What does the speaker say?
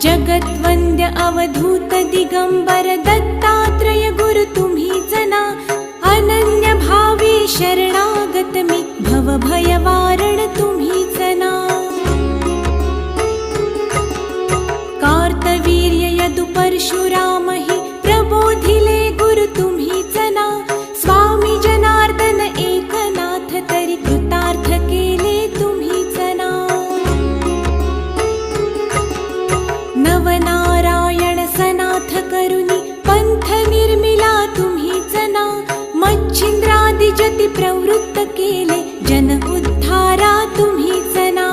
जगद्वन्द्य अवधूत दिगंबर दत्तात्रय गुरु तुम्हीच ना। अनन्य भावे शरणागत मी भव भयवारण तुम्हीच ना। कार्तवीर्य यदु परशुराम हि प्रबोधिले गुरु तुम्हीच ना। स्वामी जनार्दन एकनाथ तरी कृतार्थ केले तुम्हीच ना। नवनारायण सनाथ करुणी पंथ निर्मिला तुम्हीच ना। मच्छिंद्रादि जति प्रवृत्त केले जन उद्धारा तुम्हीच ना।